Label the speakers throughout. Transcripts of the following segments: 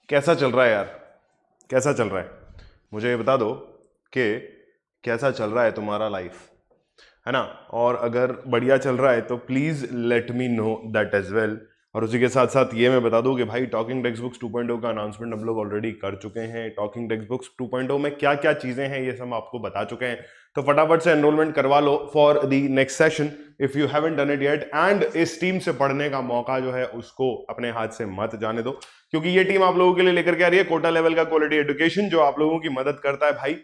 Speaker 1: कैसा चल रहा है यार? कैसा चल रहा है? मुझे ये बता दो कि कैसा चल रहा है तुम्हारा लाइफ, है ना? और अगर बढ़िया चल रहा है तो please let me know that as well. और उसी के साथ साथ ये मैं बता दूं कि भाई टॉकिंग टेक्स्ट बुक्स 2.0 का अनाउंसमेंट हम लोग ऑलरेडी कर चुके हैं। टॉकिंग टेक्स्ट बुक्स 2.0 में क्या क्या चीजें हैं ये सब आपको बता चुके हैं, तो फटाफट से एनरोलमेंट करवा लो for the next session if you haven't done it yet. And इस टीम से पढ़ने का मौका जो है उसको अपने हाथ से मत जाने दो, क्योंकि ये टीम आप लोगों के लिए लेकर के आ रही है कोटा लेवल का क्वालिटी एजुकेशन, जो आप लोगों की मदद करता है भाई।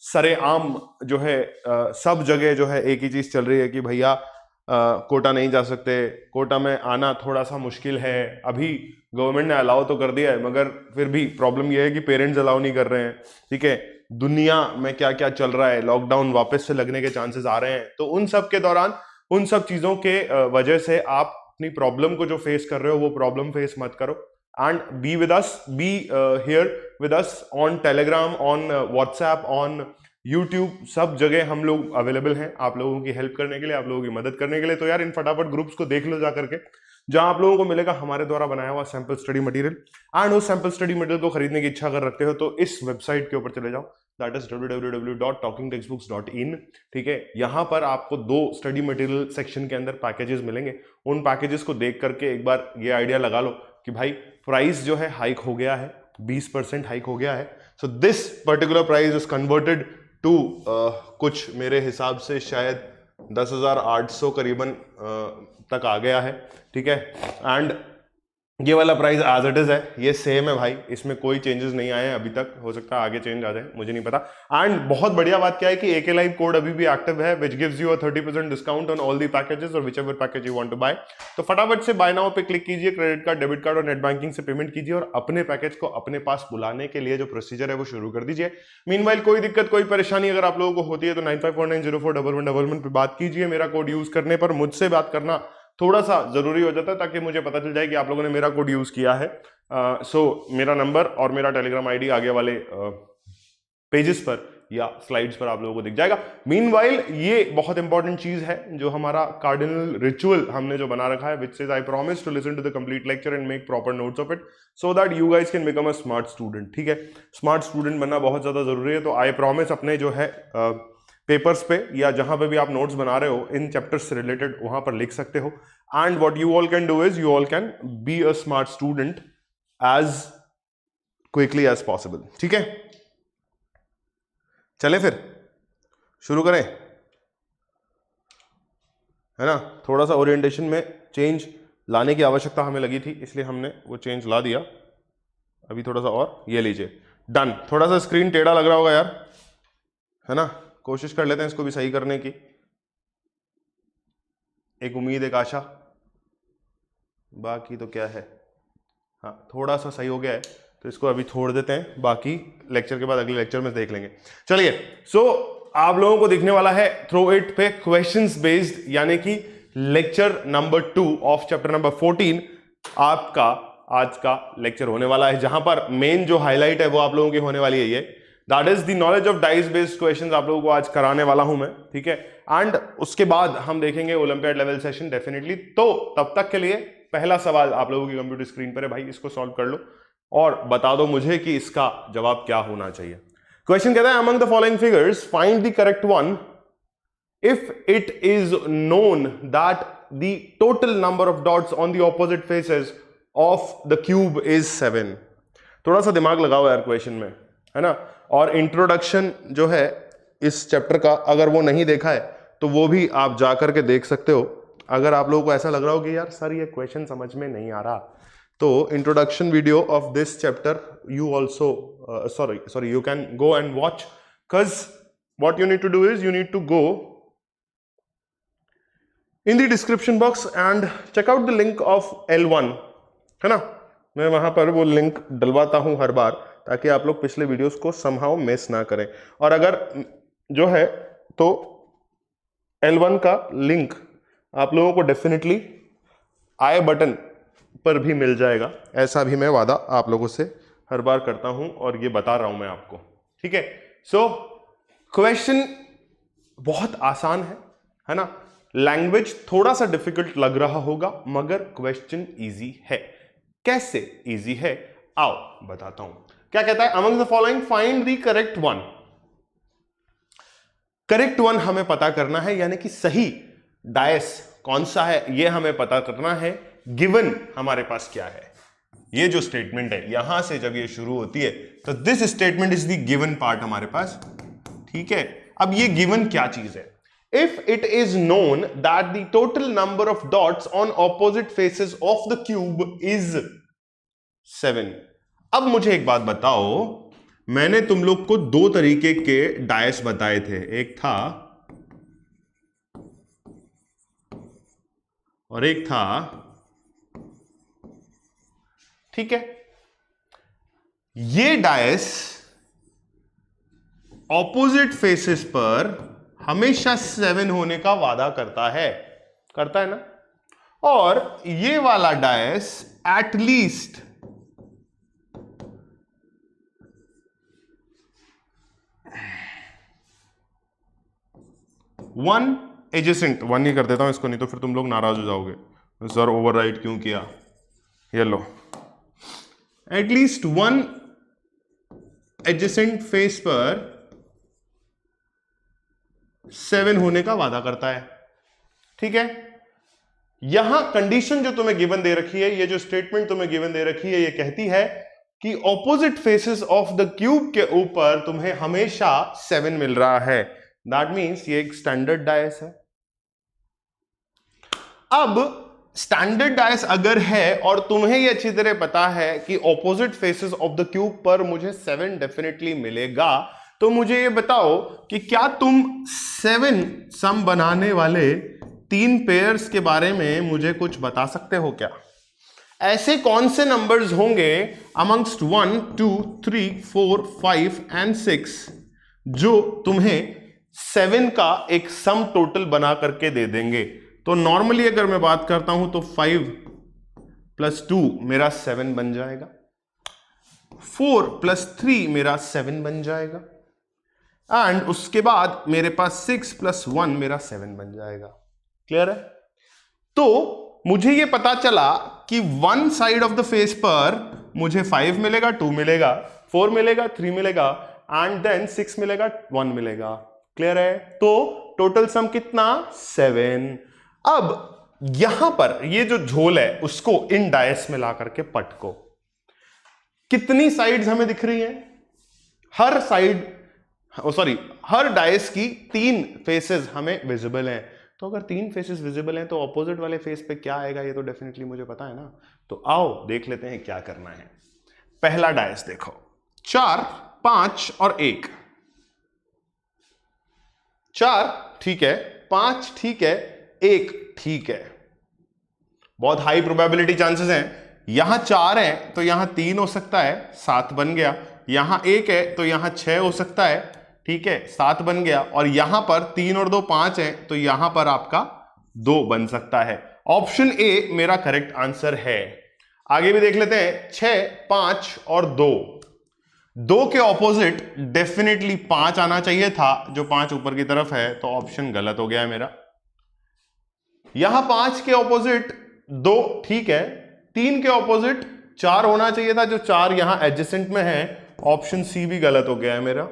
Speaker 1: सरेआम जो है सब जगह जो है एक ही चीज चल रही है कि भैया कोटा नहीं जा सकते, कोटा में आना थोड़ा सा मुश्किल है। अभी गवर्नमेंट ने अलाउ तो कर दिया है, मगर फिर भी प्रॉब्लम यह है कि पेरेंट्स अलाउ नहीं कर रहे हैं। ठीक है, दुनिया में क्या क्या चल रहा है, लॉकडाउन वापस से लगने के चांसेस आ रहे हैं, तो उन सब के दौरान उन सब चीजों के वजह से आप अपनी प्रॉब्लम को जो फेस कर रहे हो वो प्रॉब्लम फेस मत करो। And be with us, be here with us on Telegram, on WhatsApp, on YouTube, सब जगह हम लोग अवेलेबल हैं आप लोगों की हेल्प करने के लिए, आप लोगों की मदद करने के लिए। तो यार इन फटाफट ग्रुप्स को देख लो जा करके, जहां आप लोगों को मिलेगा हमारे द्वारा बनाया हुआ सैंपल स्टडी मटेरियल। एंड उस सैंपल स्टडी मटेरियल को खरीदने की इच्छा अगर रखते हो तो इस वेबसाइट के ऊपर चले जाओ, दैट इज www.talkingtextbooks.in। ठीक है, यहां पर आपको 2 स्टडी मटेरियल सेक्शन के अंदर पैकेजेस मिलेंगे। उन पैकेजेस को देख करके एक बार ये आइडिया लगा लो कि भाई प्राइस जो है हाइक हो गया है, 20% हाइक हो गया है। So this particular price is converted to कुछ मेरे हिसाब से शायद 10,800 करीबन तक आ गया है। ठीक है, एंड ये वाला प्राइस एज इट इज है, ये सेम है भाई, इसमें कोई चेंजेस नहीं आए हैं अभी तक, हो सकता है आगे चेंज आ जाए, मुझे नहीं पता। एंड बहुत बढ़िया बात क्या है कि AK लाइव कोड अभी भी एक्टिव है, which gives you a 30% discount on all the packages और whichever package you want to buy. तो फटाफट से बाय नाउ पे क्लिक कीजिए, क्रेडिट कार्ड, डेबिट कार्ड और नेट बैंकिंग से पेमेंट कीजिए और अपने पैकेज को अपने पास बुलाने के लिए जो प्रोसीजर है वो शुरू कर दीजिए। मीनवाइल कोई दिक्कत, कोई परेशानी अगर आप लोगों को होती है तो 9549041111 पे बात कीजिए। मेरा कोड यूज करने पर मुझसे बात करना थोड़ा सा जरूरी हो जाता है ताकि मुझे पता चल जाए कि आप लोगों ने मेरा कोड यूज किया है। सो मेरा नंबर और मेरा टेलीग्राम आईडी आगे वाले पेजेस पर या स्लाइड्स पर आप लोगों को दिख जाएगा। मीनवाइल ये बहुत इंपॉर्टेंट चीज है, जो हमारा कार्डिनल रिचुअल हमने जो बना रखा है, which says I promise to listen to the complete lecture and make proper notes of it so that you guys can become a smart student. ठीक है, स्मार्ट स्टूडेंट बनना बहुत ज्यादा जरूरी है, तो आई प्रॉमिस अपने जो है पेपर्स पे या जहां पे भी आप नोट्स बना रहे हो इन चैप्टर्स से रिलेटेड वहां पर लिख सकते हो। And what you all can do is you all can be a smart student as quickly as possible. ठीक है, चले फिर शुरू करें, है ना? थोड़ा सा ओरिएंटेशन में चेंज लाने की आवश्यकता हमें लगी थी, इसलिए हमने वो चेंज ला दिया। अभी थोड़ा सा और, ये लीजिए, डन। थोड़ा सा स्क्रीन टेढ़ा लग रहा होगा यार, है ना? कोशिश कर लेते हैं इसको भी सही करने की, एक उम्मीद, एक आशा, बाकी तो क्या है। हाँ, थोड़ा सा सही हो गया है तो इसको अभी छोड़ देते हैं, बाकी लेक्चर के बाद अगले लेक्चर में देख लेंगे। चलिए, सो आप लोगों को दिखने वाला है थ्रो इट पे क्वेश्चंस बेस्ड, यानी कि lecture number 2 of chapter number 14 आपका आज का लेक्चर होने वाला है, जहां पर मेन जो हाईलाइट है वो आप लोगों की होने वाली है ये, that is the knowledge of dice based questions आप लोगों को आज कराने वाला हूं मैं। ठीक है, एंड उसके बाद हम देखेंगे ओलंपियाड लेवल सेशन डेफिनेटली। तो तब तक के लिए पहला सवाल आप लोगों की कंप्यूटर स्क्रीन पर है भाई, इसको सॉल्व कर लो और बता दो मुझे कि इसका जवाब क्या होना चाहिए। क्वेश्चन कहता है among the following figures find the correct one if it is known that the total number of dots on the opposite faces of the cube is 7। थोड़ा सा दिमाग लगाओ यार क्वेश्चन में, है ना? और इंट्रोडक्शन जो है इस चैप्टर का अगर वो नहीं देखा है तो वो भी आप जाकर के देख सकते हो। अगर आप लोगों को ऐसा लग रहा हो कि यार सर ये क्वेश्चन समझ में नहीं आ रहा, तो introduction video of this chapter you also sorry you can go and watch, because what you need to do is you need to go in the description box and check out the link of L1, है ना? मैं वहां पर वो link डलवाता हूं हर बार ताकि आप लोग पिछले वीडियोस को समहाउ मिस ना करें। और अगर जो है तो L1 का लिंक आप लोगों को डेफिनेटली आई बटन पर भी मिल जाएगा, ऐसा भी मैं वादा आप लोगों से हर बार करता हूं और ये बता रहा हूं मैं आपको। ठीक है, सो क्वेश्चन बहुत आसान है ना? लैंग्वेज थोड़ा सा डिफिकल्ट लग रहा होगा मगर क्वेश्चन इजी है। कैसे इजी है आओ बताता हूं क्या कहता है। Among the following find the correct one. Correct one हमें पता करना है, यानी कि सही डायस कौन सा है ये हमें पता करना है। गिवन हमारे पास क्या है, ये जो स्टेटमेंट है यहां से जब ये शुरू होती है तो this statement is the given part हमारे पास, ठीक है। अब ये गिवन क्या चीज है? If it is known that the total number of dots on opposite faces of the cube is 7। अब मुझे एक बात बताओ, मैंने तुम लोग को दो तरीके के डायस बताए थे, एक था और एक था, ठीक है। ये डायस ऑपोजिट फेसेस पर हमेशा 7 होने का वादा करता है ना। और ये वाला dice at least one adjacent, one ही कर देता हूं इसको, नहीं तो फिर तुम लोग नाराज हो जाओगे, सर ओवरराइड क्यों किया। ये लो, एटलीस्ट वन एडजेसेंट फेस पर 7 होने का वादा करता है, ठीक है। यहां कंडीशन जो तुम्हें गिवन दे रखी है, ये जो स्टेटमेंट तुम्हें गिवन दे रखी है, ये कहती है कि opposite faces of the cube के ऊपर तुम्हें हमेशा 7 मिल रहा है। दैट मीन्स ये एक स्टैंडर्ड डायस है। अब स्टैंडर्ड डायस अगर है और तुम्हें यह अच्छी तरह पता है कि opposite faces of the cube पर मुझे 7 डेफिनेटली मिलेगा, तो मुझे ये बताओ कि क्या तुम 7 सम बनाने वाले 3 पेयर्स के बारे में मुझे कुछ बता सकते हो क्या? ऐसे कौन से नंबर्स होंगे अमंगस्ट 1, 2, 3, 4, 5 एंड 6 जो तुम्हें 7 का एक सम टोटल बना करके दे देंगे? तो नॉर्मली अगर मैं बात करता हूं तो 5 + 2 मेरा 7 बन जाएगा, 4 + 3 मेरा 7 बन जाएगा, एंड उसके बाद मेरे पास 6 + 1 मेरा 7 बन जाएगा। क्लियर है? तो मुझे ये पता चला कि one side of the face पर मुझे 5 मिलेगा, 2 मिलेगा, 4 मिलेगा, 3 मिलेगा, एंड देन 6 मिलेगा, 1 मिलेगा। क्लियर है? तो टोटल सम कितना? 7। अब यहां पर ये जो झोल है उसको इन डायस में ला करके पटको। कितनी साइड्स हमें दिख रही हैं? हर साइड, सॉरी, हर डायस की 3 फेसेस हमें विजिबल हैं। तो अगर 3 फेसेस विजिबल हैं तो ऑपोजिट वाले फेस पे क्या आएगा ये तो डेफिनेटली मुझे पता है ना। तो आओ देख लेते हैं क्या करना है। पहला डायस देखो, 4, 5 और 1। 4 ठीक है, 5 ठीक है, 1 ठीक है। बहुत हाई प्रोबेबिलिटी चांसेस हैं। यहां 4 है तो यहां 3 हो सकता है, 7 बन गया। यहां 1 है तो यहां 6 हो सकता है, ठीक है, 7 बन गया। और यहां पर 3 और 2 5 है तो यहां पर आपका 2 बन सकता है। ऑप्शन ए मेरा करेक्ट आंसर है। आगे भी देख लेते हैं। 6, 5 और 2 के ऑपोजिट डेफिनेटली 5 आना चाहिए था, जो 5 ऊपर की तरफ है, तो ऑप्शन गलत हो गया है मेरा। यहां 5 के ऑपोजिट 2 ठीक है, 3 के ऑपोजिट 4 होना चाहिए था, जो 4 यहां एडजेसेंट में है, ऑप्शन सी भी गलत हो गया है मेरा।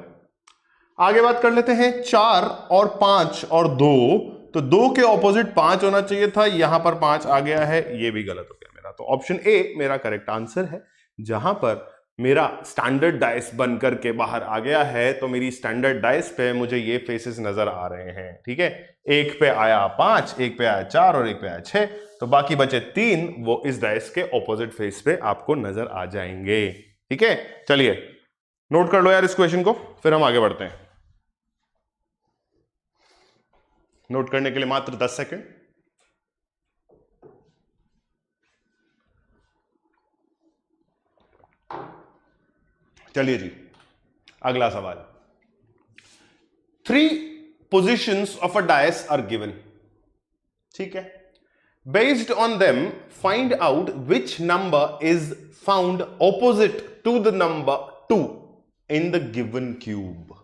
Speaker 1: आगे बात कर लेते हैं। 4 और 5 और 2, तो 2 के ऑपोजिट 5 होना चाहिए था, यहां पर 5 आ गया है, ये भी गलत हो गया मेरा। तो ऑप्शन ए मेरा करेक्ट आंसर है। जहां पर मेरा स्टैंडर्ड डाइस बन करके बाहर आ गया है, तो मेरी स्टैंडर्ड डाइस पे मुझे ये फेसेस नजर आ रहे हैं, ठीक है। एक पे आया 5, एक पे आया 4 और एक पे आया 6, तो बाकी बचे 3 वो इस डाइस के ऑपोजिट फेस पे आपको नजर आ जाएंगे, ठीक है। चलिए नोट कर लो यार इस क्वेश्चन को, फिर हम आगे बढ़ते हैं। नोट करने के लिए मात्र 10 सेकेंड। चलिए जी, अगला सवाल। 3 positions of a dice are given, ठीक है। Based on them find out which number is found opposite to the number 2 in the given cube.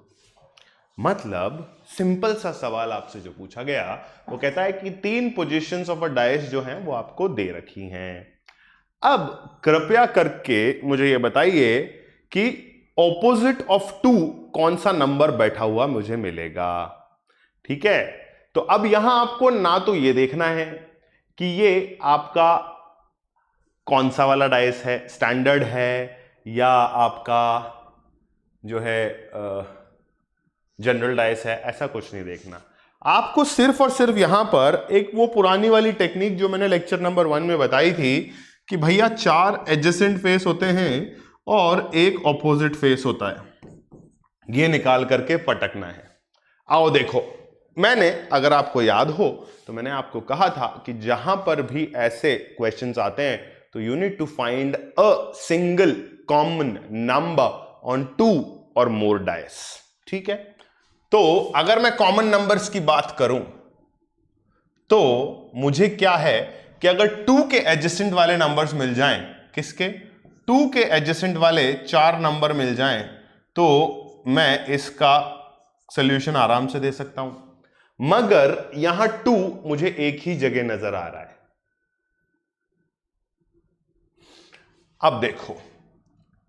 Speaker 1: मतलब सिंपल सा सवाल आपसे जो पूछा गया वो कहता है कि 3 पोजीशंस ऑफ अ डाइस जो हैं वो आपको दे रखी हैं। अब कृपया करके मुझे यह बताइए कि ऑपोजिट ऑफ 2 कौन सा नंबर बैठा हुआ मुझे मिलेगा। ठीक है, तो अब यहां आपको ना तो यह देखना है कि ये आपका कौन सा वाला डाइस है, स्टैंडर्ड है या आपका जो है जनरल डाइस है, ऐसा कुछ नहीं देखना। आपको सिर्फ और सिर्फ यहां पर एक वो पुरानी वाली टेक्निक जो मैंने लेक्चर नंबर 1 में बताई थी कि भैया 4 एडजेसेंट फेस होते हैं और एक ऑपोजिट फेस होता है, ये निकाल करके पटकना है। आओ देखो, मैंने, अगर आपको याद हो तो मैंने आपको कहा था कि जहां पर भी ऐसे क्वेश्चंस आते हैं तो you need to find a single common number on 2 और मोर डाइस। ठीक है, तो अगर मैं कॉमन नंबर्स की बात करूं तो मुझे क्या है कि अगर 2 के एडजेसेंट वाले नंबर्स मिल जाएं, किसके, 2 के एडजेसेंट वाले 4 नंबर मिल जाएं, तो मैं इसका सॉल्यूशन आराम से दे सकता हूं। मगर यहां 2 मुझे एक ही जगह नजर आ रहा है। अब देखो,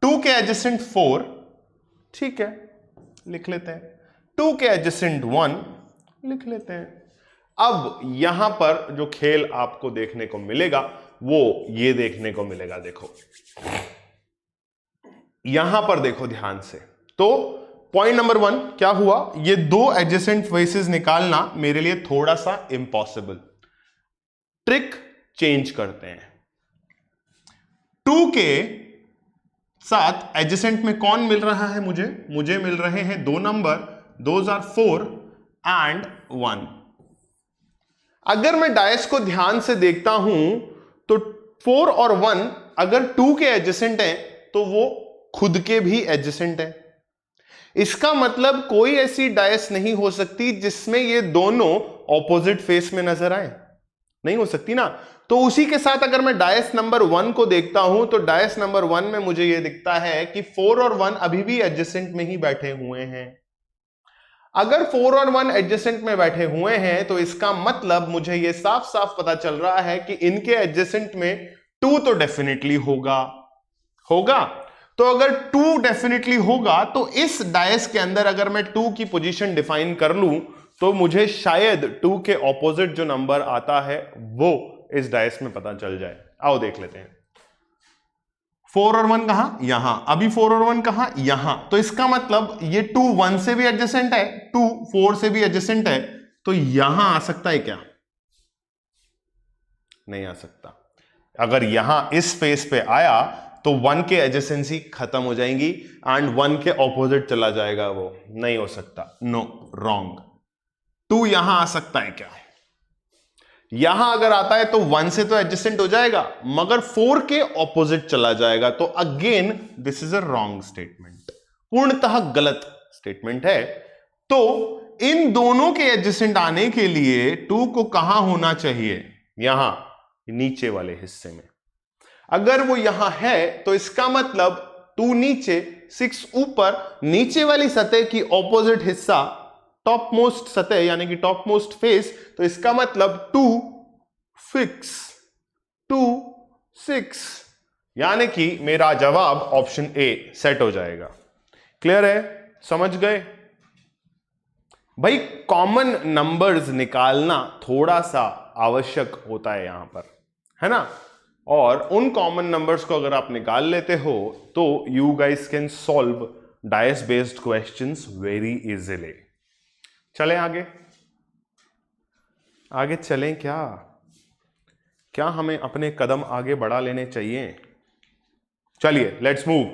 Speaker 1: 2 के एडजेसेंट 4, ठीक है, लिख लेते हैं। 2 के एडजेसेंट 1 लिख लेते हैं। अब यहां पर जो खेल आपको देखने को मिलेगा वो ये देखने को मिलेगा। देखो यहां पर देखो ध्यान से, तो पॉइंट नंबर 1 क्या हुआ, ये 2 एडजेसेंट फेसेस निकालना मेरे लिए थोड़ा सा इंपॉसिबल। ट्रिक चेंज करते हैं। 2 के साथ एडजेसेंट में कौन मिल रहा है, मुझे मिल रहे हैं 2 नंबर, दोज आर 4 एंड 1। अगर मैं डायस को ध्यान से देखता हूं तो 4 और 1 अगर 2 के एडजेसेंट हैं तो वो खुद के भी एडजेसेंट है। इसका मतलब कोई ऐसी डायस नहीं हो सकती जिसमें ये दोनों ऑपोजिट फेस में नजर आए, नहीं हो सकती ना। तो उसी के साथ अगर मैं डायस नंबर 1 को देखता हूं तो डायस नंबर 1 में मुझे यह दिखता है कि 4 और 1 अभी भी एडजेसेंट में ही बैठे हुए हैं। अगर 4 और 1 एडजेसेंट में बैठे हुए हैं तो इसका मतलब मुझे यह साफ साफ पता चल रहा है कि इनके एडजेसेंट में 2 तो डेफिनेटली होगा। तो अगर 2 डेफिनेटली होगा तो इस डायस के अंदर अगर मैं 2 की पोजीशन डिफाइन कर लूं तो मुझे शायद 2 के ऑपोजिट जो नंबर आता है वो इस डायस में पता चल जाए। आओ देख लेते हैं। 4 और 1 कहां, यहां। अभी 4 और 1 कहां, यहां। तो इसका मतलब ये 2 1 से भी एडजेसेंट है, 2 4 से भी एडजेसेंट है, तो यहां आ सकता है क्या? नहीं आ सकता। अगर यहां इस फेस पे आया तो 1 के एडजेसेंसी खत्म हो जाएंगी एंड 1 के ऑपोजिट चला जाएगा, वो नहीं हो सकता। No, wrong. 2 यहां आ सकता है क्या? यहां अगर आता है तो 1 से तो एडजेसेंट हो जाएगा मगर 4 के ऑपोजिट चला जाएगा, तो again this is a wrong statement, पूर्णतः गलत स्टेटमेंट है। तो इन दोनों के एडजेसेंट आने के लिए 2 को कहां होना चाहिए? यहां नीचे वाले हिस्से में। अगर वो यहां है तो इसका मतलब 2 नीचे, 6 ऊपर, नीचे वाली सतह की ऑपोजिट हिस्सा टॉप मोस्ट सतह यानी कि टॉप मोस्ट फेस, तो इसका मतलब 2 6, 2 6, यानी कि मेरा जवाब ऑप्शन ए सेट हो जाएगा। क्लियर है? समझ गए भाई? कॉमन नंबर्स निकालना थोड़ा सा आवश्यक होता है यहां पर, है ना। और उन कॉमन नंबर्स को अगर आप निकाल लेते हो तो you guys can solve dice based questions very easily. चलें आगे, आगे चलें क्या हमें अपने कदम आगे बढ़ा लेने चाहिए? चलिए लेट्स मूव।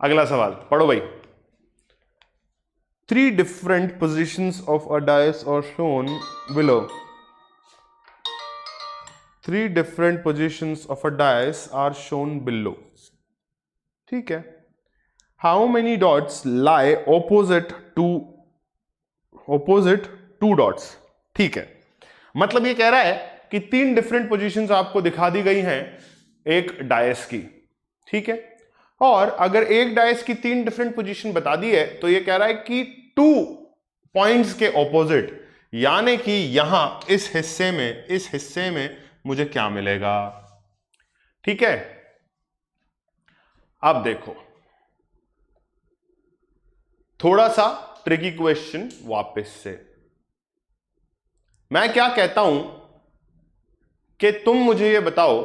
Speaker 1: अगला सवाल पढ़ो भाई। 3 different positions of a dice are shown below. 3 different positions of a dice are shown below. ठीक है। How many dots lie opposite two dots? ठीक है, मतलब ये कह रहा है कि 3 डिफरेंट पोजीशंस आपको दिखा दी गई हैं एक डायस की, ठीक है। और अगर एक डायस की 3 डिफरेंट पोजीशन बता दी है तो ये कह रहा है कि 2 पॉइंट्स के ऑपोजिट यानी कि यहां इस हिस्से में मुझे क्या मिलेगा। ठीक है, अब देखो थोड़ा सा ट्रिकी क्वेश्चन वापस से। मैं क्या कहता हूं कि तुम मुझे ये बताओ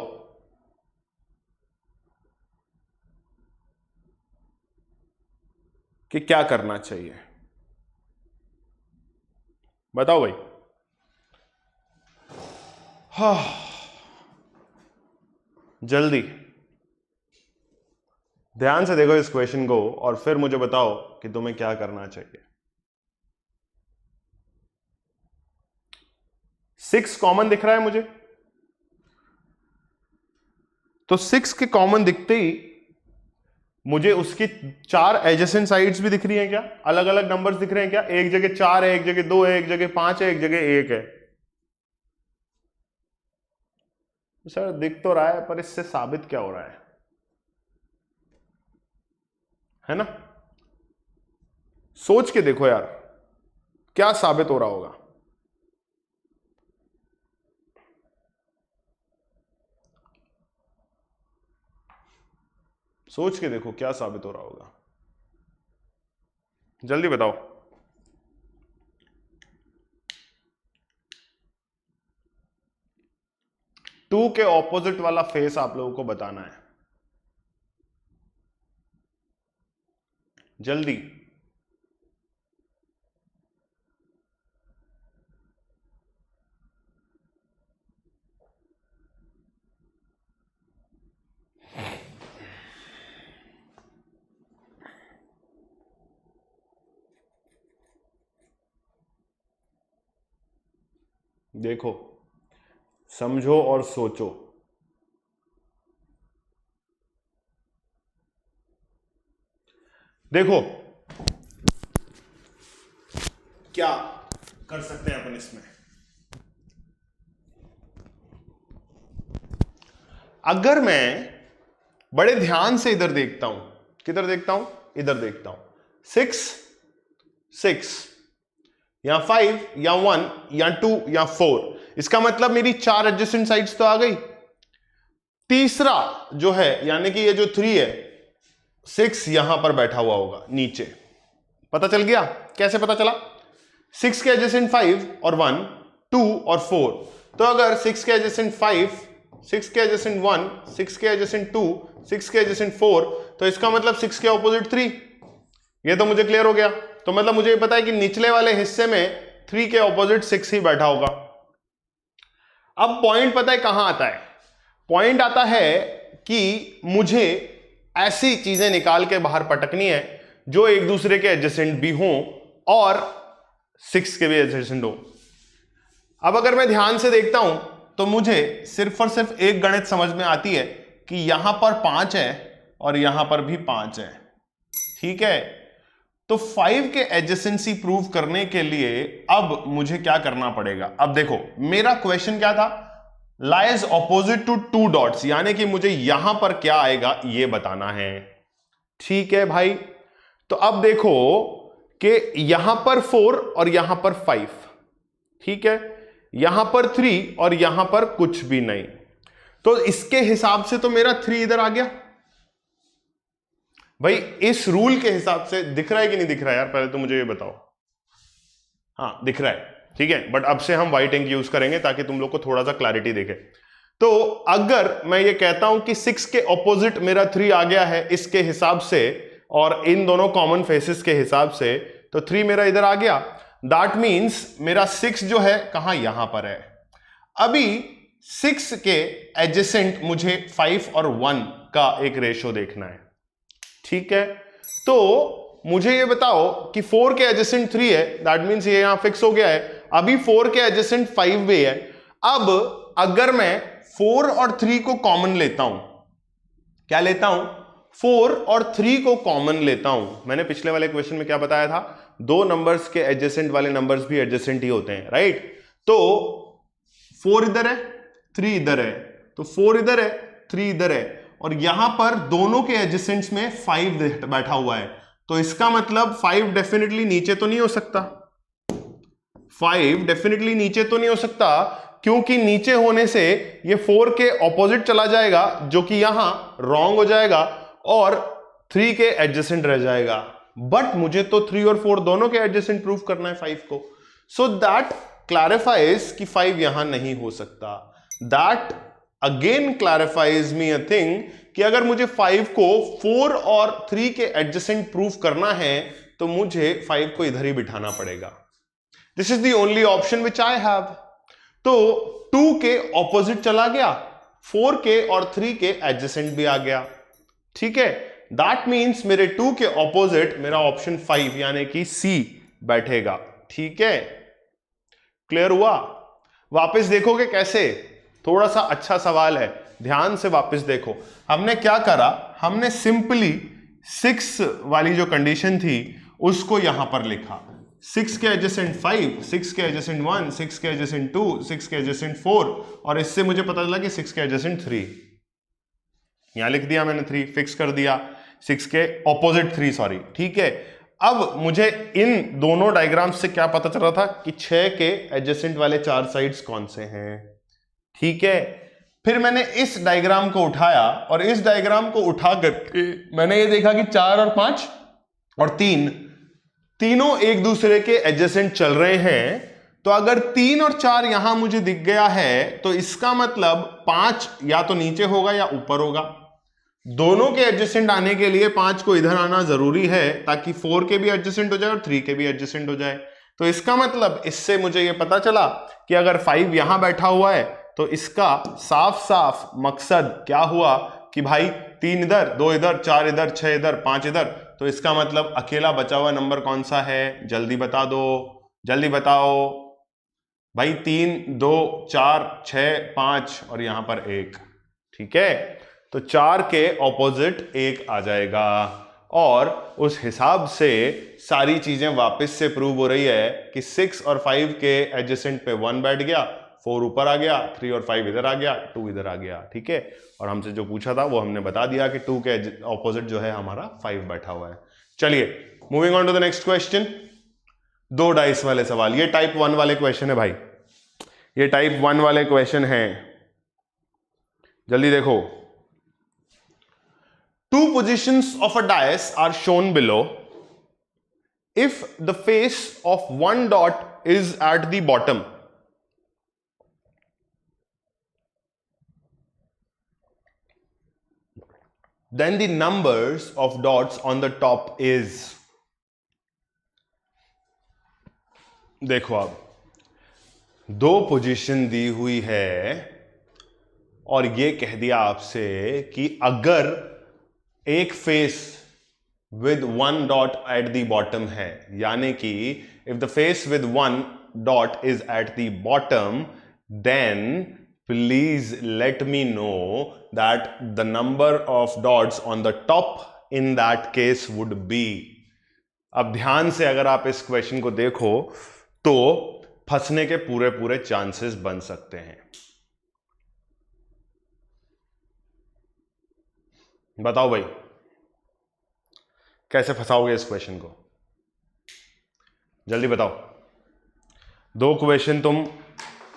Speaker 1: कि क्या करना चाहिए, बताओ भाई। हाँ, जल्दी ध्यान से देखो इस क्वेश्चन को और फिर मुझे बताओ कि तुम्हें क्या करना चाहिए। 6 कॉमन दिख रहा है मुझे, तो 6 के कॉमन दिखते ही मुझे उसकी 4 एडजेसेंट साइड्स भी दिख रही हैं क्या? अलग अलग नंबर्स दिख रहे हैं क्या? एक जगह 4 है, एक जगह 2 है, एक जगह 5 है, एक जगह 1 है। सर दिख तो रहा है, पर इससे साबित क्या हो रहा है ना? सोच के देखो यार, क्या साबित हो रहा होगा। सोच के देखो क्या साबित हो रहा होगा, जल्दी बताओ। टू के ऑपोजिट वाला फेस आप लोगों को बताना है, जल्दी। देखो, समझो और सोचो। देखो क्या कर सकते हैं अपन इसमें। अगर मैं बड़े ध्यान से इधर देखता हूं, किधर देखता हूं? इधर देखता हूं। 6 6 या 5 या 1 या 2 या 4, इसका मतलब मेरी 4 एडजेसेंट साइड्स तो आ गई। तीसरा जो है यानी कि ये जो 3 है, 6 यहां पर बैठा हुआ होगा नीचे। पता चल गया? कैसे पता चला? 6 के एडजेसेंट 5 और 1, 2 और 4। तो अगर 6 के एडजेसेंट 5, 6 के एडजेसेंट 1, 6 के एडजेसेंट 2, 6 के एडजेसेंट 4, तो इसका मतलब 6 के ऑपोजिट 3। ये तो मुझे क्लियर हो गया। तो मतलब मुझे पता है कि निचले वाले हिस्से में 3 के ऑपोजिट 6 ही बैठा होगा। अब पॉइंट पता है कहां आता है? पॉइंट आता है कि मुझे ऐसी चीजें निकाल के बाहर पटकनी है जो एक दूसरे के एडजेसेंट भी हों और 6 के भी एडजेसेंट हो। अब अगर मैं ध्यान से देखता हूं तो मुझे सिर्फ और सिर्फ एक गणित समझ में आती है कि यहां पर 5 है और यहां पर भी 5 है। ठीक है, तो 5 के एडजेसेंसी प्रूव करने के लिए अब मुझे क्या करना पड़ेगा? अब देखो मेरा क्वेश्चन क्या था? लाइज ऑपोजिट टू 2 डॉट्स, यानी कि मुझे यहां पर क्या आएगा ये बताना है। ठीक है भाई, तो अब देखो कि यहां पर 4 और यहां पर 5, ठीक है, यहां पर 3 और यहां पर कुछ भी नहीं। तो इसके हिसाब से तो मेरा 3 इधर आ गया भाई। इस रूल के हिसाब से दिख रहा है कि नहीं दिख रहा है यार? पहले तो मुझे ये बताओ। हाँ दिख रहा है, ठीक है, बट अब से हम व्हाइट इंक यूज करेंगे ताकि तुम लोग को थोड़ा सा क्लैरिटी दिखे। तो अगर मैं ये कहता हूं कि 6 के ऑपोजिट मेरा 3 आ गया है इसके हिसाब से और इन दोनों कॉमन फेसेस के हिसाब से, तो 3 मेरा इधर आ गया। दैट मींस मेरा 6 जो है कहां? यहां पर है। अभी 6 के एडजेसेंट मुझे 5 और 1 का एक रेशो देखना है। ठीक है, तो मुझे ये बताओ कि 4 के एडजेसेंट 3 है, दैट मींस ये यहां फिक्स हो गया है। अभी 4 के एडजेसेंट 5 भी है। अब अगर मैं 4 और 3 को कॉमन लेता हूं, क्या लेता हूं? 4 और 3 को कॉमन लेता हूं। मैंने पिछले वाले क्वेश्चन में क्या बताया था? दो नंबर्स के एडजेसेंट वाले नंबर्स भी एडजेसेंट ही होते हैं, राइट? तो 4 इधर है, 3 इधर है, तो 4 इधर है, 3 इधर है, और यहां पर दोनों के एडजेसेंट्स में 5 बैठा हुआ है। तो इसका मतलब 5 डेफिनेटली नीचे तो नहीं हो सकता। 5 डेफिनेटली नीचे तो नहीं हो सकता, क्योंकि नीचे होने से ये 4 के ऑपोजिट चला जाएगा, जो कि यहां रॉन्ग हो जाएगा, और 3 के एडजेसेंट रह जाएगा। बट मुझे तो 3 और 4 दोनों के एडजेसेंट प्रूव करना है 5 को, सो दैट क्लैरिफाइज कि 5 यहां नहीं हो सकता। That again clarifies me a thing कि अगर मुझे 5 को 4 और 3 के एडजेसेंट प्रूव करना है तो मुझे 5 को इधर ही बिठाना पड़ेगा। This is the only option which I have. तो 2 के ऑपोजिट चला गया, 4 के और 3 के एडजेसेंट भी आ गया। ठीक है, दैट मीन्स मेरे 2 के ऑपोजिट मेरा ऑप्शन 5 यानी कि सी बैठेगा। ठीक है, क्लियर हुआ? वापस देखोगे कैसे? थोड़ा सा अच्छा सवाल है, ध्यान से वापस देखो। हमने क्या करा, हमने सिंपली 6 वाली जो कंडीशन थी उसको यहां पर लिखा। 6 के एडजेसेंट 5, 6 के एडजेसेंट 1, 6 के एडजेसेंट 2, 6 के एडजेसेंट 4, और इससे मुझे पता चला कि 6 के एडजेसेंट 3। यहां लिख दिया मैंने, 3 फिक्स कर दिया, 6 के ऑपोजिट 3, सॉरी। ठीक है, अब मुझे इन दोनों डायग्राम्स से क्या पता चल रहा था कि 6 के एडजेसेंट वाले 4 साइड्स कौन से हैं। ठीक है, फिर मैंने इस डायग्राम को उठाया, और इस डायग्राम को उठा करके मैंने ये देखा कि 4 और 5 और 3 तीनों एक दूसरे के एडजेसेंट चल रहे हैं। तो अगर 3 और 4 यहां मुझे दिख गया है तो इसका मतलब 5 या तो नीचे होगा या ऊपर होगा। दोनों के एडजेसेंट आने के लिए 5 को इधर आना जरूरी है, ताकि 4 के भी एडजेसेंट हो जाए और 3 के भी एडजेसेंट हो जाए। तो इसका मतलब इससे मुझे यह पता चला कि अगर 5 यहां बैठा हुआ है तो इसका साफ साफ मकसद क्या हुआ कि भाई 3 इधर, 2 इधर, 4 इधर, 6 इधर, 5 इधर। तो इसका मतलब अकेला बचा हुआ नंबर कौन सा है? जल्दी बता दो, जल्दी बताओ भाई। 3, 2, 4, 6, 5 और यहां पर 1। ठीक है, तो 4 के ऑपोजिट 1 आ जाएगा, और उस हिसाब से सारी चीजें वापस से प्रूव हो रही है कि 6 और 5 के एडजेसेंट पे 1 बैठ गया, 4 ऊपर आ गया, 3 और 5 इधर आ गया, 2 इधर आ गया। ठीक है, और हमसे जो पूछा था वो हमने बता दिया कि 2 के ऑपोजिट जो है हमारा 5 बैठा हुआ है। चलिए moving on to the next question. 2 dice वाले सवाल, ये टाइप 1 वाले क्वेश्चन है भाई, ये टाइप 1 वाले क्वेश्चन है। जल्दी देखो। 2 positions of a dice are shown below. If the face of one dot is at the bottom, then the numbers of dots on the top is, देखो अब 2 पोजीशन दी हुई है और ये कह दिया आपसे कि अगर एक face with 1 dot at the bottom है, यानी कि if the face with 1 dot is at the bottom, then please let me know that the number of dots on the top in that case would be. अब ध्यान से अगर आप इस question को देखो तो फंसने के पूरे पूरे चांसेस बन सकते हैं। बताओ भाई, कैसे फंसाओगे इस क्वेश्चन को? जल्दी बताओ। 2 क्वेश्चन तुम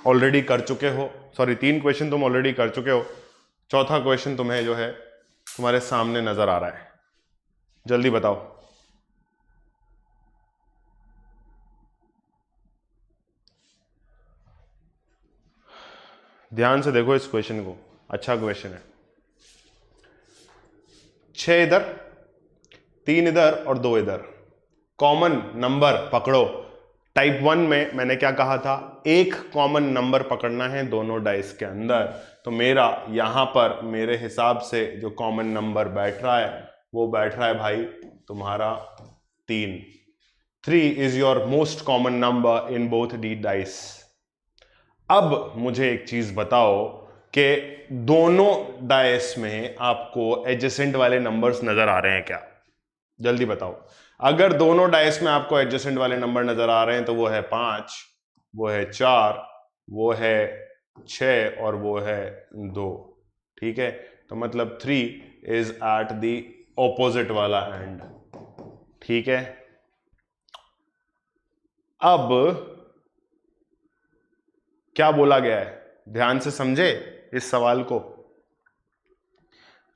Speaker 1: ऑलरेडी कर चुके हो, सॉरी 3 क्वेश्चन तुम ऑलरेडी कर चुके हो, चौथा क्वेश्चन तुम्हें जो है तुम्हारे सामने नजर आ रहा है। जल्दी बताओ। ध्यान से देखो इस क्वेश्चन को, अच्छा क्वेश्चन है। 6 इधर, 3 इधर और 2 इधर, कॉमन नंबर पकड़ो। टाइप 1 में मैंने क्या कहा था, एक कॉमन नंबर पकड़ना है दोनों डाइस के अंदर। तो मेरा यहां पर मेरे हिसाब से जो कॉमन नंबर बैठ रहा है वो बैठ रहा है भाई तुम्हारा 3। 3 is your most common number in both the dice. अब मुझे एक चीज बताओ कि दोनों डाइस में आपको एडजेसेंट वाले नंबर्स नजर आ रहे हैं क्या? जल्दी बताओ। अगर दोनों डाइस में आपको एडजेसेंट वाले नंबर नजर आ रहे हैं तो वो है 5, वो है 4, वो है 6 और वो है 2। ठीक है, तो मतलब 3 इज एट द ऑपोजिट वाला एंड। ठीक है, अब क्या बोला गया है, ध्यान से समझे इस सवाल को।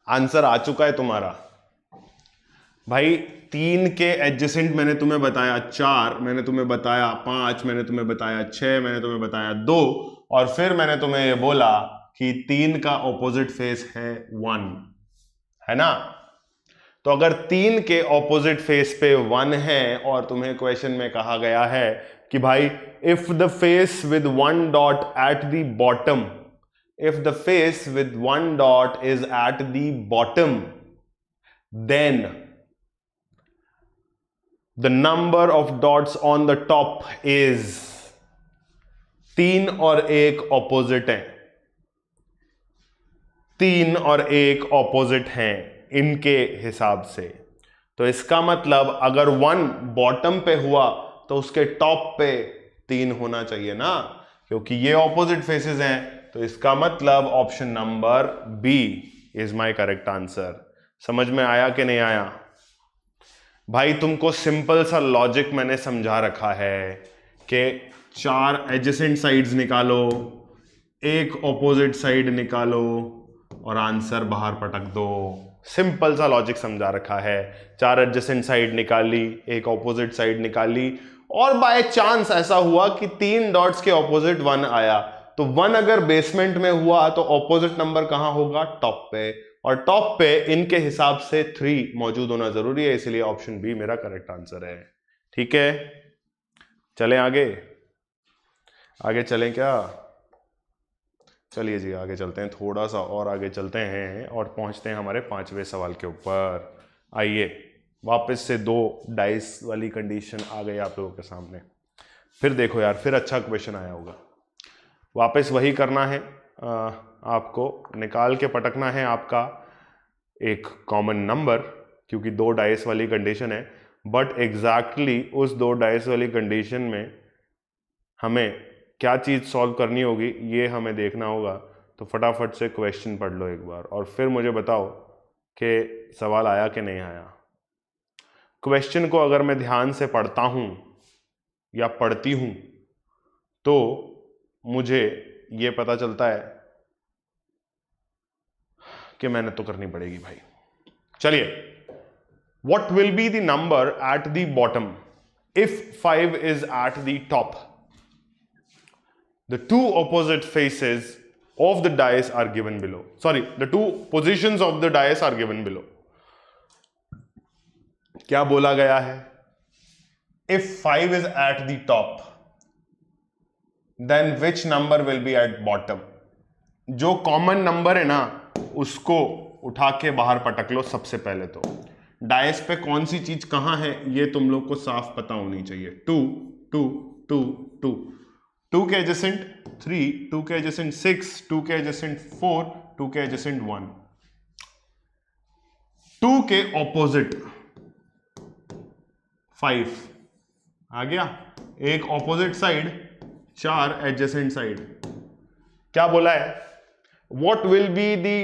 Speaker 1: आंसर आ चुका है तुम्हारा भाई। 3 के एडजेसेंट मैंने तुम्हें बताया 4, मैंने तुम्हें बताया 5, मैंने तुम्हें बताया 6, मैंने तुम्हें बताया 2, और फिर मैंने तुम्हें ये बोला कि 3 का ऑपोजिट फेस है 1, है ना। तो अगर 3 के ऑपोजिट फेस पे 1 है और तुम्हें क्वेश्चन में कहा गया है कि भाई if the face with 1 dot at the bottom, if the face with 1 dot is at the bottom, then the number of dots on the top is 3 और 1 ऑपोजिट है, 3 और 1 ऑपोजिट हैं इनके हिसाब से। तो इसका मतलब अगर 1 बॉटम पे हुआ तो उसके टॉप पे 3 होना चाहिए ना, क्योंकि ये ऑपोजिट फेसेस हैं। तो इसका मतलब option number B is my correct answer. समझ में आया कि नहीं आया भाई? तुमको सिंपल सा लॉजिक मैंने समझा रखा है कि 4 एडजेसेंट साइड्स निकालो, 1 ऑपोजिट साइड निकालो और आंसर बाहर पटक दो। सिंपल सा लॉजिक समझा रखा है। 4 एडजेसेंट साइड निकाली, 1 ऑपोजिट साइड निकाली, और बाय चांस ऐसा हुआ कि 3 डॉट्स के ऑपोजिट 1 आया, तो 1 अगर बेसमेंट में हुआ तो ऑपोजिट नंबर कहां होगा? टॉप पे, और टॉप पे इनके हिसाब से 3 मौजूद होना जरूरी है, इसलिए ऑप्शन बी मेरा करेक्ट आंसर है। ठीक है, चलें आगे, आगे चलें क्या? चलिए जी आगे चलते हैं, थोड़ा सा और आगे चलते हैं और पहुंचते हैं हमारे 5वें सवाल के ऊपर। आइए वापस से 2 डाइस वाली कंडीशन आ गई आप लोगों के सामने। फिर देखो यार, फिर अच्छा क्वेश्चन आया होगा। वापस वही करना है, आपको निकाल के पटकना है आपका एक कॉमन नंबर, क्योंकि 2 डाइस वाली कंडीशन है। बट एग्जैक्टली उस 2 डाइस वाली कंडीशन में हमें क्या चीज़ सॉल्व करनी होगी ये हमें देखना होगा। तो फटाफट से क्वेश्चन पढ़ लो एक बार और फिर मुझे बताओ कि सवाल आया कि नहीं आया। क्वेश्चन को अगर मैं ध्यान से पढ़ता हूं या पढ़ती हूं तो मुझे ये पता चलता है कि मेहनत तो करनी पड़ेगी भाई। चलिए, what will be the number eight the bottom if 5 is at the top? The 2 opposite faces of the dice are given below. Sorry, the 2 positions of the dice are given below. क्या बोला गया है? If 5 is at the top, then which number will be at bottom? जो common number है ना उसको उठा के बाहर पटक लो सबसे पहले। तो डाइस पे कौन सी चीज कहां है ये तुम लोग को साफ पता होनी चाहिए। 2 2 2 2 2 के एडजेसेंट 3, 2 के एडजेसेंट 6, 2 के एडजेसेंट 4, 2 के एडजेसेंट 1, 2 के ऑपोजिट 5 आ गया, एक ऑपोजिट साइड, 4 एडजेसेंट साइड। क्या बोला है? What will be the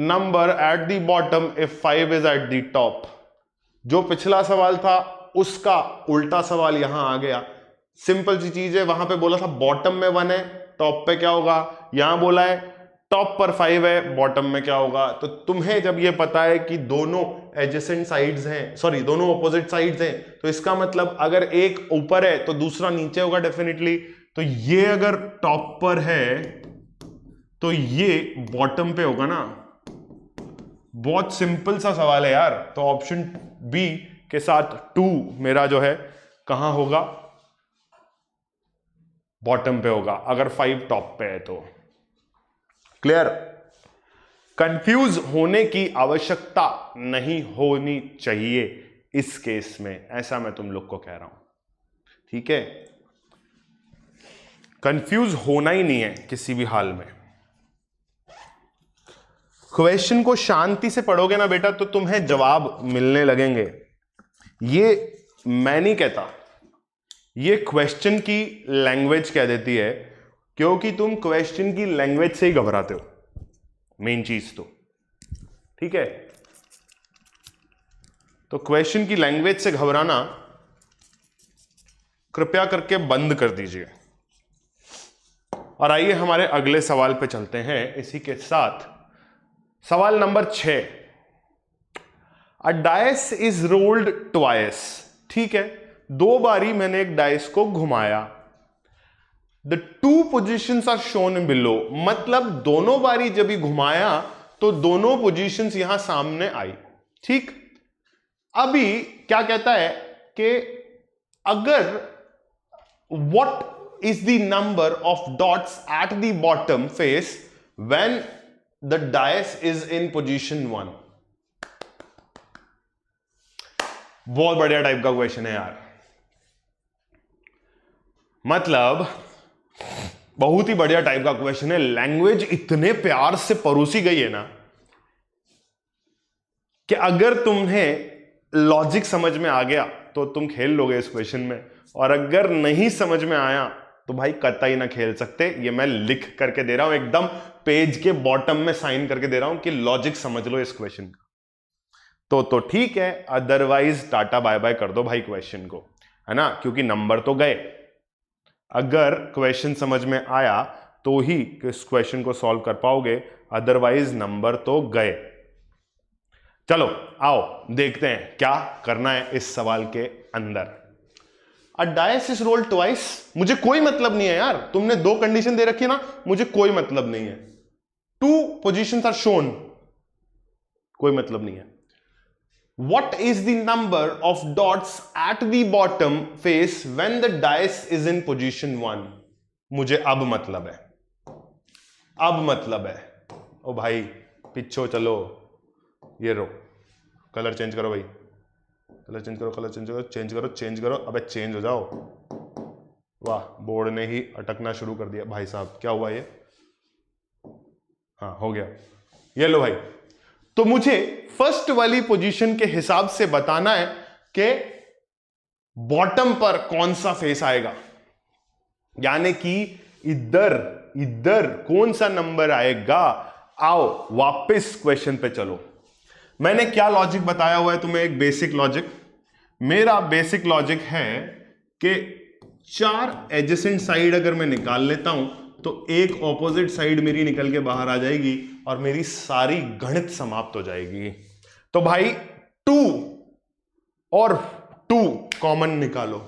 Speaker 1: number eight the bottom if 5 is at the top? जो पिछला सवाल था उसका उल्टा सवाल यहां आ गया। सिंपल सी चीज है, वहां पे बोला था बॉटम में 1 है, टॉप पे क्या होगा? यहां बोला है टॉप पर 5 है, बॉटम में क्या होगा? तो तुम्हें जब ये पता है कि दोनों एडजेसेंट साइड्स हैं, सॉरी दोनों ऑपोजिट साइड्स हैं, तो इसका मतलब अगर एक ऊपर है तो दूसरा नीचे होगा डेफिनेटली। तो ये अगर टॉप पर है तो ये बॉटम पे होगा ना। बहुत सिंपल सा सवाल है यार। तो ऑप्शन बी के साथ 2 मेरा जो है कहां होगा? बॉटम पे होगा, अगर 5 टॉप पे है तो। क्लियर? कंफ्यूज होने की आवश्यकता नहीं होनी चाहिए इस केस में, ऐसा मैं तुम लोग को कह रहा हूं। ठीक है, कंफ्यूज होना ही नहीं है किसी भी हाल में। क्वेश्चन को शांति से पढ़ोगे ना बेटा तो तुम्हें जवाब मिलने लगेंगे। ये मैं नहीं कहता, ये क्वेश्चन की लैंग्वेज कह देती है, क्योंकि तुम क्वेश्चन की लैंग्वेज से ही घबराते हो, मेन चीज तो। ठीक है, तो क्वेश्चन की लैंग्वेज से घबराना कृपया करके बंद कर दीजिए। और आइए हमारे अगले सवाल पे चलते हैं इसी के साथ। सवाल number 6, a dice is rolled twice. ठीक है, 2 बारी मैंने एक डाइस को घुमाया। The 2 positions are shown below, मतलब दोनों बारी जब ही घुमाया तो दोनों पोजीशंस यहां सामने आई। ठीक, अभी क्या कहता है कि अगर what is the number of dots eight the bottom face when the dice is in position 1। बहुत बढ़िया टाइप का क्वेश्चन है यार, मतलब बहुत ही बढ़िया टाइप का क्वेश्चन है। लैंग्वेज इतने प्यार से परोसी गई है ना कि अगर तुम्हें लॉजिक समझ में आ गया तो तुम खेल लोगे इस क्वेश्चन में, और अगर नहीं समझ में आया तो भाई कतई ना खेल सकते। ये मैं लिख करके दे रहा हूं, एकदम पेज के बॉटम में साइन करके दे रहा हूं कि लॉजिक समझ लो इस क्वेश्चन का। तो ठीक है, अदरवाइज टाटा बाय बाय कर दो भाई क्वेश्चन को, है ना, क्योंकि नंबर तो गए। अगर क्वेश्चन समझ में आया तो ही इस क्वेश्चन को सॉल्व कर पाओगे, अदरवाइज नंबर तो गए। चलो आओ देखते हैं क्या करना है इस सवाल के अंदर। अ डाइस इज रोल्ड ट्वाइस, मुझे कोई मतलब नहीं है यार, तुमने 2 कंडीशन दे रखी है ना, मुझे कोई मतलब नहीं है। 2 पोजीशंस आर शोन, कोई मतलब नहीं है। What is the number of dots at the bottom face when the dice is in position 1? मुझे अब मतलब है, अब मतलब है। ओ भाई पिछो चलो, ये रो, कलर चेंज करो भाई, कलर चेंज करो, कलर चेंज करो, चेंज करो, चेंज करो, अबे चेंज हो जाओ। वाह, बोर्ड ने ही अटकना शुरू कर दिया भाई साहब, क्या हुआ ये? हाँ हो गया, ये लो भाई। तो मुझे फर्स्ट वाली पोजीशन के हिसाब से बताना है कि बॉटम पर कौन सा फेस आएगा, यानी कि इधर इधर कौन सा नंबर आएगा। आओ वापस क्वेश्चन पे चलो। मैंने क्या लॉजिक बताया हुआ है तुम्हें, एक बेसिक लॉजिक। मेरा बेसिक लॉजिक है कि 4 एडजेसेंट साइड अगर मैं निकाल लेता हूं तो एक ऑपोजिट साइड मेरी निकल के बाहर आ जाएगी और मेरी सारी गणित समाप्त हो जाएगी। तो भाई 2 और 2 कॉमन निकालो।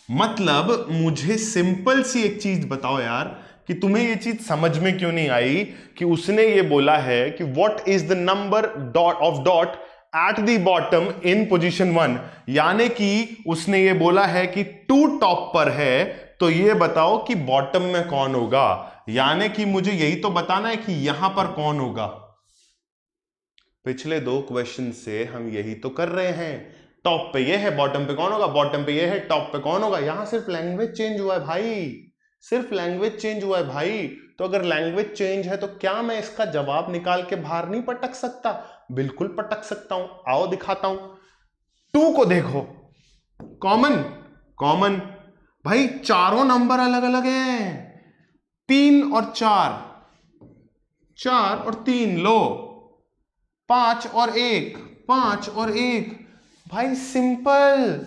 Speaker 1: मतलब मुझे सिंपल सी एक चीज बताओ यार कि तुम्हें ये चीज समझ में क्यों नहीं आई कि उसने ये बोला है कि what is the number of dot at the bottom in position 1, यानी कि उसने ये बोला है कि 2 टॉप पर है, तो ये बताओ कि बॉटम में कौन होगा। यानी कि मुझे यही तो बताना है कि यहां पर कौन होगा। पिछले 2 क्वेश्चन से हम यही तो कर रहे हैं, टॉप पे ये है, बॉटम पे कौन होगा, बॉटम पे ये है, टॉप पे कौन होगा। यहां सिर्फ लैंग्वेज चेंज हुआ है भाई, सिर्फ लैंग्वेज चेंज हुआ है भाई। तो अगर लैंग्वेज चेंज है तो क्या मैं इसका जवाब निकाल के बाहर नहीं पटक सकता? बिल्कुल पटक सकता हूं, आओ दिखाता हूं। 2 को देखो, कॉमन कॉमन भाई, चारों नंबर अलग अलग हैं, 3 और 4, 4 और 3 लो, 5 और 1, 5 और 1, भाई सिंपल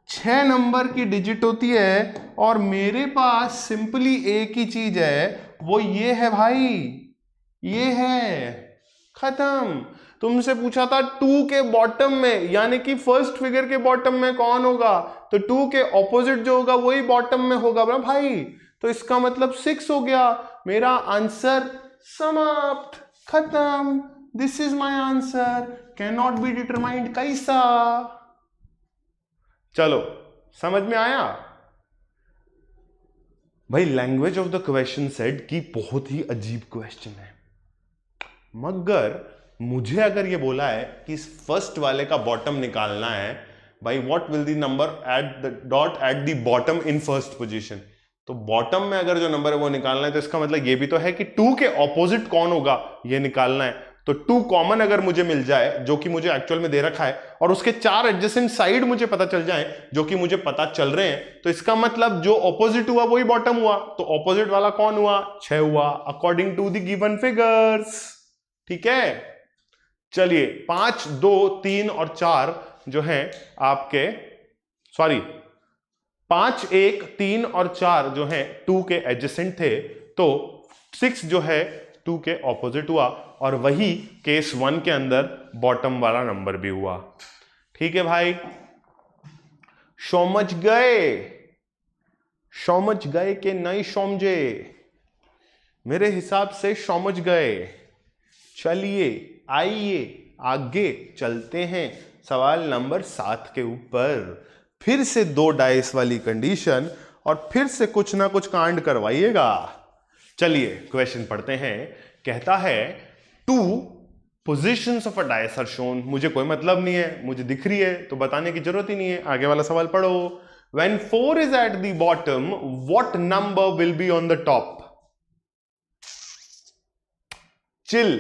Speaker 1: 6 नंबर की डिजिट होती है और मेरे पास सिंपली एक ही चीज है, वो ये है भाई, ये है, खत्म। तुमसे पूछा था 2 के बॉटम में, यानी कि फर्स्ट फिगर के बॉटम में कौन होगा, तो 2 के ऑपोजिट जो होगा वही बॉटम में होगा ना भाई। तो इसका मतलब 6 हो गया। मेरा आंसर समाप्त, खत्म। This is my answer, can not be determined. कैसा? चलो समझ में आया भाई। Language of the question said कि बहुत ही अजीब क्वेश्चन है, मगर मुझे अगर ये बोला है कि इस फर्स्ट वाले का बॉटम निकालना है भाई, what will the number at the dot at the bottom in first position, तो बॉटम में अगर जो नंबर है वो निकालना है, तो इसका मतलब ये भी तो है कि 2 के ऑपोजिट कौन होगा ये निकालना है। तो 2 कॉमन अगर मुझे मिल जाए, जो कि मुझे एक्चुअल में दे रखा है, और उसके 4 एडजेसेंट साइड मुझे पता चल जाए जो कि मुझे पता चल रहे हैं, तो इसका मतलब जो ऑपोजिट हुआ वही बॉटम हुआ। तो ऑपोजिट वाला कौन हुआ? 6 हुआ, according to the given figures. ठीक है, चलिए 5, 2, 3 और 4 जो हैं आपके, सॉरी 5, 1, 3 और 4 जो हैं 2 के एडजेसेंट थे, तो 6 जो है 2 के ऑपोजिट हुआ, और वही केस 1 के अंदर बॉटम वाला नंबर भी हुआ। ठीक है भाई, समझ गए कि नहीं समझे? मेरे हिसाब से समझ गए। चलिए आइए आगे चलते हैं सवाल नंबर 7 के ऊपर। फिर से 2 डाइस वाली कंडीशन और फिर से कुछ ना कुछ कांड करवाइएगा। चलिए क्वेश्चन पढ़ते हैं। कहता है 2 positions of a dice are shown. मुझे कोई मतलब नहीं है, मुझे दिख रही है तो बताने की जरूरत ही नहीं है। आगे वाला सवाल पढ़ो। When 4 is at the bottom, what number will be on the top? Chill,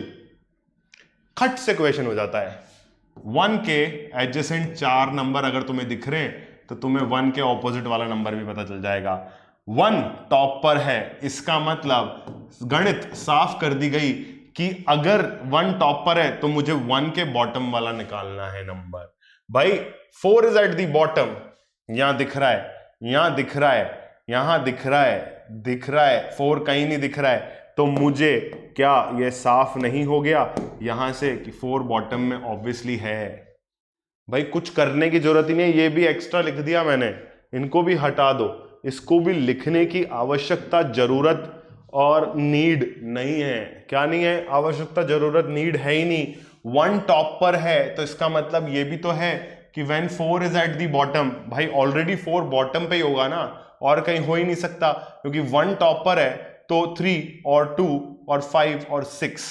Speaker 1: खट से क्वेश्चन हो जाता है। 1 के एडजेसेंट 4 नंबर अगर तुम्हें दिख रहे हैं तो तुम्हें 1 के ऑपोजिट वाला नंबर भी पता चल जाएगा। 1 टॉप पर है, इसका मतलब गणित साफ कर दी गई कि अगर 1 टॉप पर है तो मुझे 1 के बॉटम वाला निकालना है नंबर। भाई 4 इज एट दी बॉटम, यहां दिख रहा है, यहां दिख रहा है, यहां दिख रहा है, दिख रहा है, 4 कहीं नहीं दिख रहा है, तो मुझे क्या ये साफ नहीं हो गया यहां से कि 4 बॉटम में ऑब्वियसली है। भाई कुछ करने की जरूरत ही नहीं है, ये भी एक्स्ट्रा लिख दिया मैंने, इनको भी हटा दो, इसको भी लिखने की आवश्यकता, जरूरत और नीड नहीं है। क्या नहीं है? आवश्यकता, जरूरत, नीड है ही नहीं। 1 टॉप पर है तो इसका मतलब ये भी तो है कि when 4 is at the bottom, भाई ऑलरेडी 4 बॉटम पे ही होगा ना, और कहीं हो ही नहीं सकता, क्योंकि 1 टॉप पर है तो 3 और 2 और 5 और 6।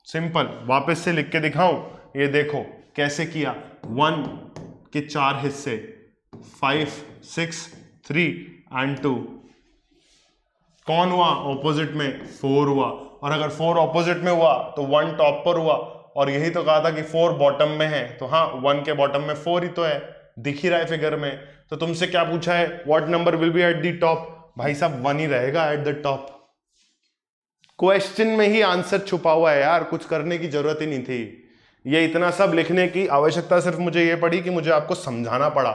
Speaker 1: सिंपल, वापस से लिख के दिखाऊं, ये देखो कैसे किया। 1 के 4 हिस्से, 5, 6, 3 एंड 2। कौन हुआ ऑपोजिट में? 4 हुआ। और अगर 4 ऑपोजिट में हुआ तो 1 टॉप पर हुआ, और यही तो कहा था कि 4 बॉटम में है, तो हाँ 1 के बॉटम में 4 ही तो है, दिख ही रहा है फिगर में। तो तुमसे क्या पूछा है? What number will B at the top? भाई साहब 1 ही रहेगा एट द टॉप। क्वेश्चन में ही आंसर छुपा हुआ है यार, कुछ करने की जरूरत ही नहीं थी। ये इतना सब लिखने की आवश्यकता सिर्फ मुझे ये पड़ी कि मुझे आपको समझाना पड़ा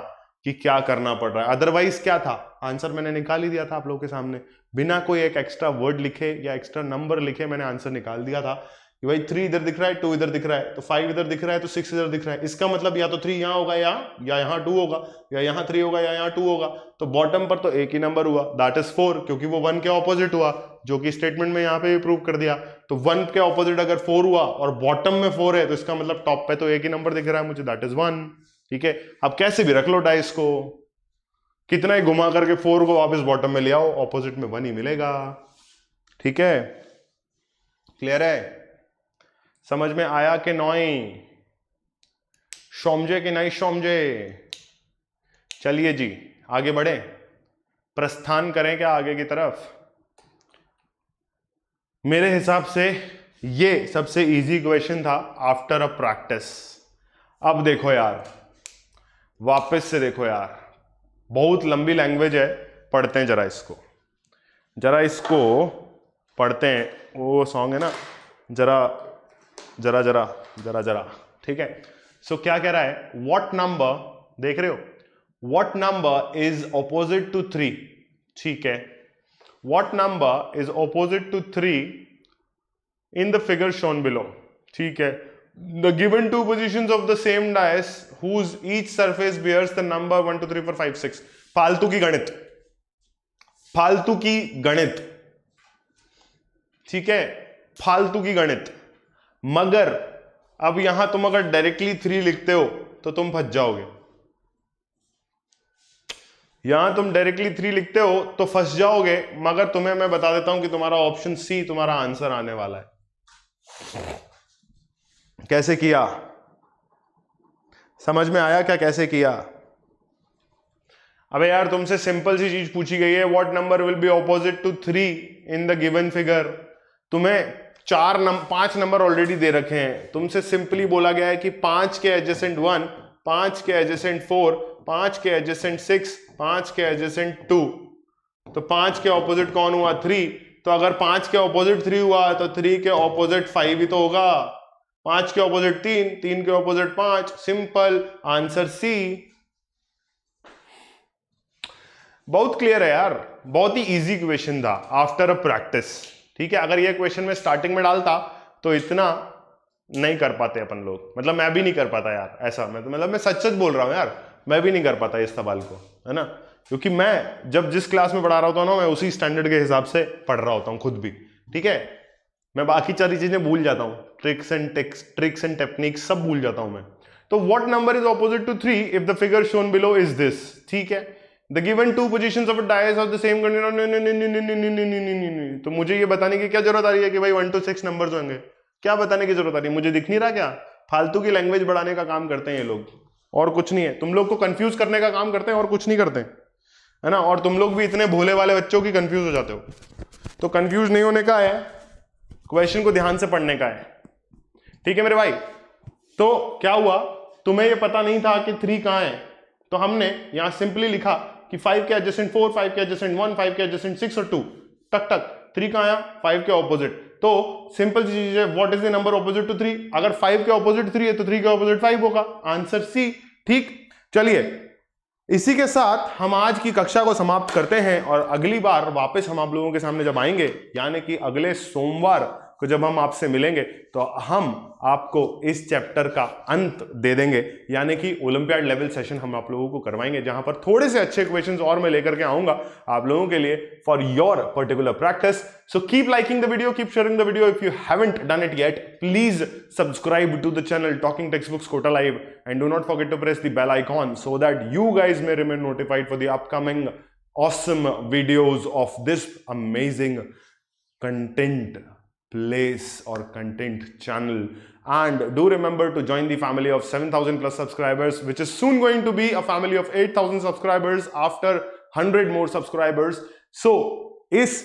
Speaker 1: कि क्या करना पड़ रहा है। अदरवाइज क्या था, आंसर मैंने निकाल ही दिया था आप लोगों के सामने, बिना कोई एक एक्स्ट्रा वर्ड लिखे या एक्स्ट्रा नंबर लिखे मैंने आंसर निकाल दिया था कि भाई 3 इधर दिख रहा है, 2 इधर दिख रहा है, तो 5 इधर दिख रहा है, तो 6 इधर दिख रहा है। इसका मतलब या तो 3 यहां होगा, या यहाँ 2 होगा, या यहाँ 3 होगा, या यहाँ 2 होगा। तो बॉटम पर तो एक ही नंबर हुआ, दैट इज 4, क्योंकि वो 1 के ऑपोजिट हुआ, जो कि स्टेटमेंट में यहाँ पे भी प्रूव कर दिया। तो 1 के ऑपोजिट अगर 4 हुआ और बॉटम में 4 है, तो इसका मतलब टॉप पे तो एक ही नंबर दिख रहा है मुझे, दैट इज 1। ठीक है, अब कैसे भी रख लो डाइस को, कितना ही घुमा करके 4 को वापस बॉटम में ले आओ, ऑपोजिट में 1 ही मिलेगा। ठीक है, क्लियर है? समझ में आया कि नहीं? समझे कि नहीं समझे? चलिए जी आगे बढ़े, प्रस्थान करें क्या आगे की तरफ? मेरे हिसाब से ये सबसे इजी क्वेश्चन था आफ्टर अ प्रैक्टिस। अब देखो यार, वापस से देखो यार, बहुत लंबी लैंग्वेज है, पढ़ते हैं जरा इसको, जरा इसको पढ़ते हैं। वो सॉन्ग है ना, जरा जरा जरा जरा जरा, ठीक है। सो क्या कह रहा है? व्हाट नंबर, देख रहे हो, what number is opposite to 3? ठीक है, what number is opposite to 3 in the figure shown below? ठीक है, the given 2 positions of the same dice whose each surface bears the number 1 2 3 4 5 6। फालतू की गणित, फालतू की गणित, ठीक है, फालतू की गणित। मगर अब यहां तुम अगर डायरेक्टली 3 लिखते हो तो तुम फंस जाओगे। यहां तुम डायरेक्टली 3 लिखते हो तो फंस जाओगे, मगर तुम्हें मैं बता देता हूं कि तुम्हारा ऑप्शन सी तुम्हारा आंसर आने वाला है। कैसे किया? समझ में आया क्या कैसे किया? अबे यार तुमसे सिंपल सी चीज पूछी गई है, what number will be opposite to 3 in the given figure. तुम्हें 5 नंबर ऑलरेडी दे रखे हैं, तुमसे सिंपली बोला गया है कि 5 के एडजेसेंट 1, 5 के एडजेसेंट 4, 5 के एडजेसेंट 6, 5 के एडजेसेंट 2। तो 5 के ऑपोजिट कौन हुआ? 3। तो अगर 5 के ऑपोजिट 3 हुआ तो 3 के ऑपोजिट 5 ही तो होगा, 5 के ऑपोजिट 3, 3 के ऑपोजिट 5। Simple, answer C. बहुत क्लियर है यार, बहुत ही इजी क्वेश्चन था आफ्टर अ प्रैक्टिस। ठीक है, अगर ये क्वेश्चन में स्टार्टिंग में डालता तो इतना नहीं कर पाते अपन लोग, मतलब मैं भी नहीं कर पाता यार ऐसा, मतलब मैं सच सच बोल रहा हूँ यार, मैं भी नहीं कर पाता इस सवाल को, है ना, क्योंकि मैं जब जिस क्लास में पढ़ा रहा होता हूँ ना, मैं उसी स्टैंडर्ड के हिसाब से पढ़ रहा होता हूँ खुद भी। ठीक है, मैं बाकी सारी चीजें भूल जाता हूँ, ट्रिक्स एंड टेक्निक्स सब भूल जाता हूँ मैं। तो what number is opposite to 3 if the figure shown below is this. ठीक है, the given two positions of a dice of the same continuity. तो मुझे ये बताने की क्या जरूरत आ रही है कि भाई 1 to 6 नंबर्स होंगे, क्या बताने की जरूरत आ रही है, मुझे दिख नहीं रहा क्या? फालतू की लैंग्वेज बढ़ाने का काम करते हैं ये लोग, और कुछ नहीं है। तुम लोग को कंफ्यूज करने का काम करते हैं और कुछ नहीं करते, है ना। और तुम लोग भी इतने भोले वाले बच्चों की कंफ्यूज हो जाते हो। तो कंफ्यूज नहीं होने का है, क्वेश्चन को ध्यान से पढ़ने का है। ठीक है मेरे भाई, तो क्या हुआ, तुम्हें ये पता नहीं था कि 3 कहां है, तो हमने यहां सिंपली लिखा कि 5 के एडजेसेंट 4, 5 के एडजेसेंट 1, 5 के एडजेसेंट 6 और 2, टक टक 3 कहां आया, 5 के ऑपोजिट। तो सिंपल चीज है, what is the number opposite to 3? अगर 5 के ऑपोजिट 3 है तो 3 के ऑपोजिट 5 होगा, आंसर सी। ठीक, चलिए इसी के साथ हम आज की कक्षा को समाप्त करते हैं, और अगली बार वापस हम आप लोगों के सामने जब आएंगे, यानी कि अगले सोमवार को जब हम आपसे मिलेंगे, तो हम आपको इस चैप्टर का अंत दे देंगे, यानी कि ओलंपियाड लेवल सेशन हम आप लोगों को करवाएंगे, जहां पर थोड़े से अच्छे क्वेश्चंस और मैं लेकर के आऊंगा आप लोगों के लिए for your particular practice. So keep liking the video, keep sharing the video. If you haven't done it yet, please subscribe to the channel Talking Textbooks Kota Live, and do not forget to press the bell icon so that you guys may remain notified for the upcoming awesome videos of this amazing content place or content channel. And do remember to join the family of 7,000 plus subscribers, which is soon going to be a family of 8,000 subscribers after 100 more subscribers. So इस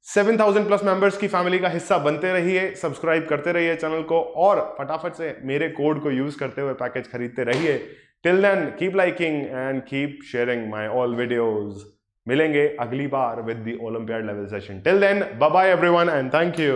Speaker 1: 7,000 plus members की family का हिस्सा बनते रहिए, subscribe करते रहिए channel को, और फटाफट से मेरे कोड को यूज करते हुए पैकेज खरीदते रहिए। Till then keep liking and keep sharing my all videos. मिलेंगे अगली बार with the olympiad level session. Till then bye bye everyone and thank you.